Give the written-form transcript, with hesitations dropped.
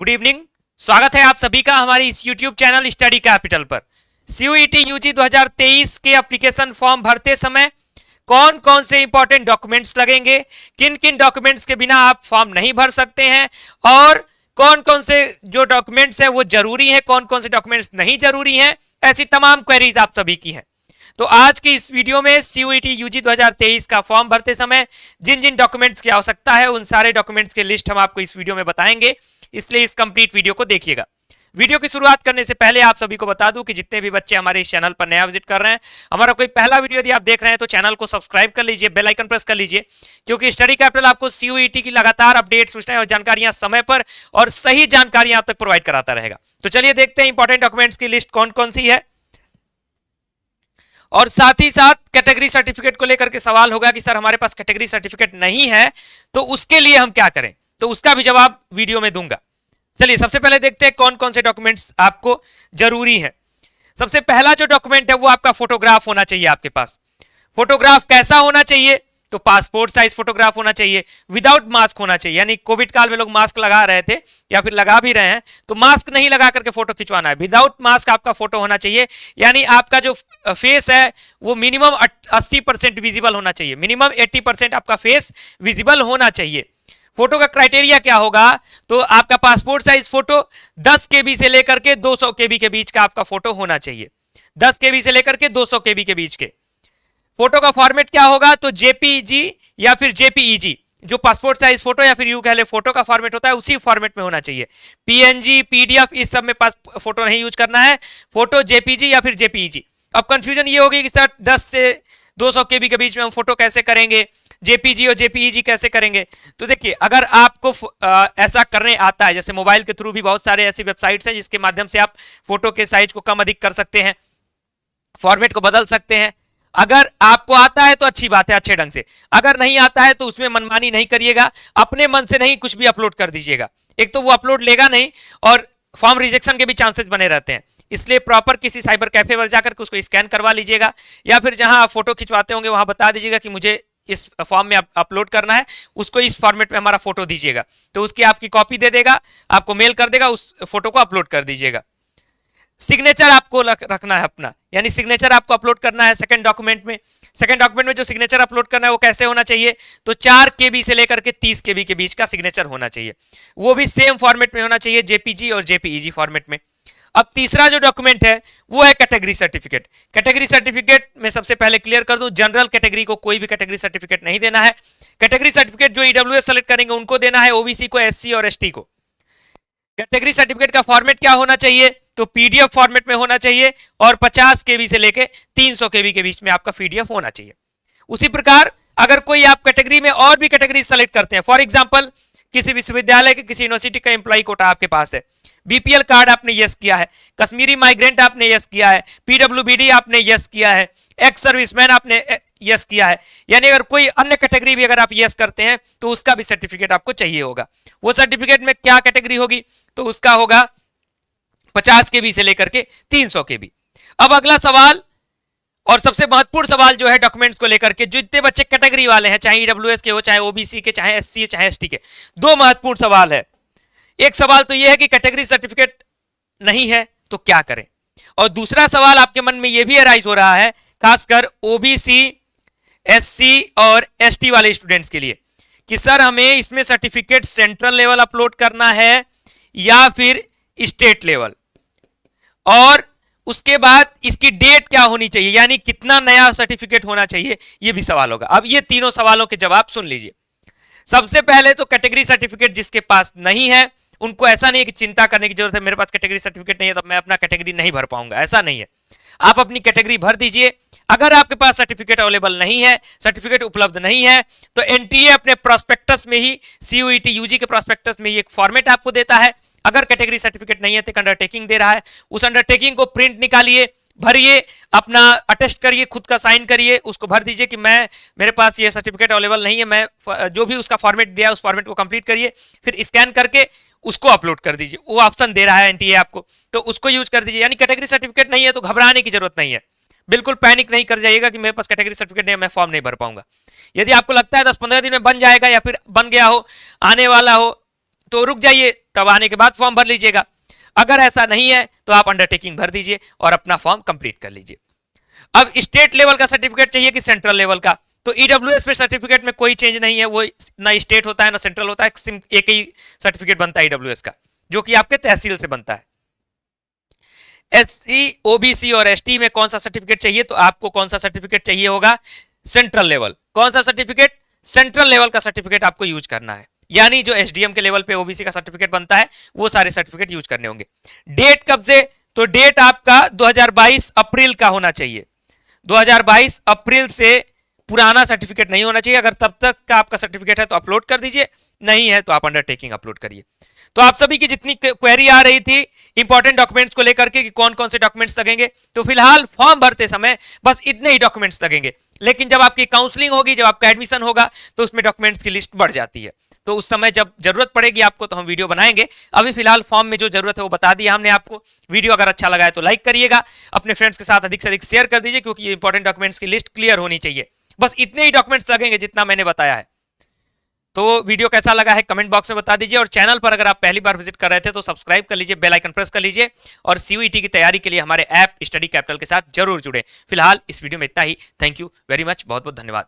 Good evening. स्वागत है आप सभी का हमारे इस YouTube चैनल स्टडी कैपिटल पर। CUET UG 2023 के एप्लीकेशन फॉर्म भरते समय कौन कौन से इंपॉर्टेंट डॉक्यूमेंट्स लगेंगे, किन किन डॉक्यूमेंट्स के बिना आप फॉर्म नहीं भर सकते हैं और कौन कौन से जो डॉक्यूमेंट्स है वो जरूरी है, कौन कौन से डॉक्यूमेंट्स नहीं जरूरी हैं, ऐसी तमाम क्वेरीज आप सभी की हैं। तो आज की इस वीडियो में CUET UG 2023 का फॉर्म भरते समय जिन जिन डॉक्यूमेंट्स की आवश्यकता है उन सारे डॉक्यूमेंट्स की लिस्ट हम आपको इस वीडियो में बताएंगे, इसलिए इस कंप्लीट वीडियो को देखिएगा। वीडियो की शुरुआत करने से पहले आप सभी को बता दूं कि जितने भी बच्चे हमारे इस चैनल पर नया विजिट कर रहे हैं, हमारा कोई पहला वीडियो यदि आप देख रहे हैं तो चैनल को सब्सक्राइब कर लीजिए, बेल आइकन प्रेस कर लीजिए, क्योंकि स्टडी कैपिटल आपको CUET की लगातार अपडेट, सूचनाएं और जानकारियां समय पर और सही जानकारियां आप तक प्रोवाइड कराता रहेगा। तो चलिए देखते हैं इंपॉर्टेंट डॉक्यूमेंट्स की लिस्ट कौन कौन सी है। और साथ ही साथ कैटेगरी सर्टिफिकेट को लेकर के सवाल होगा कि सर हमारे पास कैटेगरी सर्टिफिकेट नहीं है तो उसके लिए हम क्या करें, तो उसका भी जवाब वीडियो में दूंगा। चलिए सबसे पहले देखते हैं कौन कौन से डॉक्यूमेंट्स आपको जरूरी है। सबसे पहला जो डॉक्यूमेंट है वो आपका फोटोग्राफ होना चाहिए आपके पास। फोटोग्राफ कैसा होना चाहिए, तो पासपोर्ट साइज फोटोग्राफ होना चाहिए, विदाउट मास्क होना चाहिए, यानी कोविड काल में लोग मास्क लगा रहे थे या फिर लगा भी रहे हैं तो मास्क नहीं लगा करके फोटो खिंचवाना है, विदाउट मास्क आपका फोटो होना चाहिए। यानी आपका जो फेस है वो मिनिमम 80% विजिबल होना चाहिए, मिनिमम 80% आपका फेस विजिबल होना चाहिए। फोटो का क्राइटेरिया क्या होगा, तो आपका पासपोर्ट साइज फोटो 10 KB से लेकर के 200 KB के बीच का आपका फोटो होना चाहिए, 10 KB से लेकर के 200 KB के बीच के। फोटो का फॉर्मेट क्या होगा, तो JPG या फिर JPEG, जो पासपोर्ट साइज फोटो या फिर यूं कह ले फोटो का फॉर्मेट होता है उसी फॉर्मेट में होना चाहिए। PNG PDF इस सब में पास फोटो नहीं यूज करना है, फोटो JPG या फिर JPEG। अब कंफ्यूजन ये होगी कि सर 10 से 200 KB के बीच में हम फोटो कैसे करेंगे, JPG और JPEG कैसे करेंगे। तो देखिए अगर आपको ऐसा करने आता है, जैसे मोबाइल के थ्रू भी बहुत सारे ऐसी वेबसाइट्स हैं जिसके माध्यम से आप फोटो के साइज को कम अधिक कर सकते हैं, फॉर्मेट को बदल सकते हैं। अगर आपको आता है तो अच्छी बात है, अच्छे ढंग से। अगर नहीं आता है तो उसमें मनमानी नहीं करिएगा, अपने मन से नहीं कुछ भी अपलोड कर दीजिएगा। एक तो वो अपलोड लेगा नहीं और फॉर्म रिजेक्शन के भी चांसेस बने रहते हैं, इसलिए प्रॉपर किसी साइबर कैफे पर जाकर के उसको स्कैन करवा लीजिएगा, या फिर जहां आप फोटो खिंचवाते होंगे वहां बता दीजिएगा कि मुझे इस फॉर्म में अपलोड करना है, उसको इस फॉर्मेट में हमारा फोटो दीजिएगा, तो उसकी आपकी कॉपी दे देगा, आपको मेल कर देगा, उस फोटो को अपलोड कर दीजिएगा। सिग्नेचर आपको रखना है अपना, यानी सिग्नेचर आपको अपलोड करना है सेकंड डॉक्यूमेंट में। सेकंड डॉक्यूमेंट में जो सिग्नेचर अपलोड करना है वो कैसे होना चाहिए, तो 4 KB से लेकर के 30 KB के बीच का सिग्नेचर होना चाहिए, वो भी सेम फॉर्मेट में होना चाहिए, JPG और JPEG फॉर्मेट में। अब तीसरा जो डॉक्यूमेंट है वो है कैटेगरी सर्टिफिकेट। कैटेगरी सर्टिफिकेट में सबसे पहले क्लियर कर दूं, जनरल कैटेगरी को कोई भी कैटेगरी सर्टिफिकेट नहीं देना है। कैटेगरी सर्टिफिकेट जो EWS सेलेक्ट करेंगे उनको देना है, OBC को, SC और ST को। कैटेगरी सर्टिफिकेट का फॉर्मेट क्या होना चाहिए, तो PDF फॉर्मेट में होना चाहिए और 50 KB से लेके 300 KB के बीच में आपका PDF होना चाहिए। उसी प्रकार अगर कोई आप कैटेगरी में और भी कैटेगरी सेलेक्ट करते हैं, फॉर एग्जांपल किसी विश्वविद्यालय के किसी यूनिवर्सिटी का एम्प्लॉय कोटा आपके पास है, BPL कार्ड आपने यस किया है, कश्मीरी माइग्रेंट आपने यस किया है, PWBD आपने यस किया है, एक्स सर्विसमैन आपने यस किया है, यानी अगर कोई अन्य कैटेगरी भी अगर आप यस करते हैं तो उसका भी सर्टिफिकेट आपको चाहिए होगा। वो सर्टिफिकेट में क्या कैटेगरी होगी, तो उसका होगा 50 KB से लेकर के 300 KB। अब अगला सवाल और सबसे महत्वपूर्ण सवाल जो है डॉक्यूमेंट्स को लेकर के, जितने बच्चे कैटेगरी वाले हैं, चाहे EWS के हो, चाहे OBC के, चाहे SC, चाहे ST के, दो महत्वपूर्ण सवाल है। एक सवाल तो यह है कि कैटेगरी सर्टिफिकेट नहीं है तो क्या करें, और दूसरा सवाल आपके मन में यह भी अराइज हो रहा है खासकर OBC, SC और ST वाले स्टूडेंट्स के लिए कि सर हमें इसमें सर्टिफिकेट सेंट्रल लेवल अपलोड करना है या फिर स्टेट लेवल, और उसके बाद इसकी डेट क्या होनी चाहिए, यानी कितना नया सर्टिफिकेट होना चाहिए, यह भी सवाल होगा। अब ये तीनों सवालों के जवाब सुन लीजिए। सबसे पहले तो कैटेगरी सर्टिफिकेट जिसके पास नहीं है उनको ऐसा नहीं है कि चिंता करने की जरूरत है, मेरे पास कैटेगरी सर्टिफिकेट नहीं है तो मैं अपना कैटेगरी नहीं भर पाऊंगा, ऐसा नहीं है। आप अपनी कैटेगरी भर दीजिए। अगर आपके पास सर्टिफिकेट अवेलेबल नहीं है, सर्टिफिकेट उपलब्ध नहीं है, तो NTA अपने प्रोस्पेक्टस में ही, CUET UG के प्रोस्पेक्टस में ही एक फॉर्मेट आपको देता है। अगर कैटेगरी सर्टिफिकेट नहीं है तो एक अंडरटेकिंग दे रहा है, उस अंडरटेकिंग को प्रिंट निकालिए, भरिए, अपना अटेस्ट करिए, खुद का साइन करिए, उसको भर दीजिए कि मेरे पास ये सर्टिफिकेट अवेलेबल नहीं है, मैं जो भी उसका फॉर्मेट दिया है उस फॉर्मेट को कंप्लीट करिए, फिर स्कैन करके उसको अपलोड कर दीजिए। वो ऑप्शन दे रहा है NTA आपको, तो उसको यूज कर दीजिए। यानी कैटेगरी सर्टिफिकेट नहीं है तो घबराने की जरूरत नहीं है, बिल्कुल पैनिक नहीं कर जाइएगा कि मेरे पास कैटेगरी सर्टिफिकेट नहीं है, मैं फॉर्म नहीं भर पाऊंगा। यदि आपको लगता है 10-15 दिन में बन जाएगा या फिर बन गया हो, आने वाला हो, तो रुक जाइए, तब आने के बाद फॉर्म भर लीजिएगा। अगर ऐसा नहीं है तो आप अंडरटेकिंग भर दीजिए और अपना फॉर्म कंप्लीट कर लीजिए। अब स्टेट लेवल का सर्टिफिकेट चाहिए कि सेंट्रल लेवल का, तो ईडब्ल्यूएस में सर्टिफिकेट में कोई चेंज नहीं है, वो ना स्टेट होता है ना सेंट्रल होता है, एक ही सर्टिफिकेट बनता है ईडब्ल्यूएस का, जो कि आपके तहसील से बनता है। एससी, ओबीसी और एसटी में कौन सा सर्टिफिकेट चाहिए, तो आपको कौन सा सर्टिफिकेट चाहिए होगा, सेंट्रल लेवल। कौन सा सर्टिफिकेट, सेंट्रल लेवल का सर्टिफिकेट आपको यूज करना है, यानी जो एसडीएम के लेवल पे ओबीसी का सर्टिफिकेट बनता है वो सारे सर्टिफिकेट यूज करने होंगे। डेट कब से, तो डेट आपका 2022 अप्रैल का होना चाहिए। 2022 अप्रैल से पुराना सर्टिफिकेट नहीं होना चाहिए। अगर तब तक का आपका सर्टिफिकेट है तो अपलोड कर दीजिए, नहीं है तो आप अंडरटेकिंग अपलोड करिए। तो आप सभी की जितनी क्वेरी आ रही थी इंपॉर्टेंट डॉक्यूमेंट्स को लेकर के कि कौन कौन से डॉक्यूमेंट्स लगेंगे, तो फिलहाल फॉर्म भरते समय बस इतने ही डॉक्यूमेंट्स लगेंगे। लेकिन जब आपकी काउंसलिंग होगी, जब आपका एडमिशन होगा, तो उसमें डॉक्यूमेंट्स की लिस्ट बढ़ जाती है। तो उस समय जब जरूरत पड़ेगी आपको तो हम वीडियो बनाएंगे। अभी फिलहाल फॉर्म में जो जरूरत है वो बता दिया हमने आपको। वीडियो अगर अच्छा लगा है तो लाइक करिएगा, अपने फ्रेंड्स के साथ अधिक से अधिक शेयर कर दीजिए, क्योंकि ये इंपॉर्टेंट डॉक्यूमेंट्स की लिस्ट क्लियर होनी चाहिए। बस इतने ही डॉक्यूमेंट्स लगेंगे जितना मैंने बताया है। तो वीडियो कैसा लगा है कमेंट बॉक्स में बता दीजिए, और चैनल पर अगर आप पहली बार विजिट कर रहे थे तो सब्सक्राइब कर लीजिए, बेल आइकन प्रेस कर लीजिए, और सीयूईटी की तैयारी के लिए हमारे ऐप स्टडी कैपिटल के साथ जरूर जुड़े। फिलहाल इस वीडियो में इतना ही। थैंक यू वेरी मच, बहुत बहुत धन्यवाद।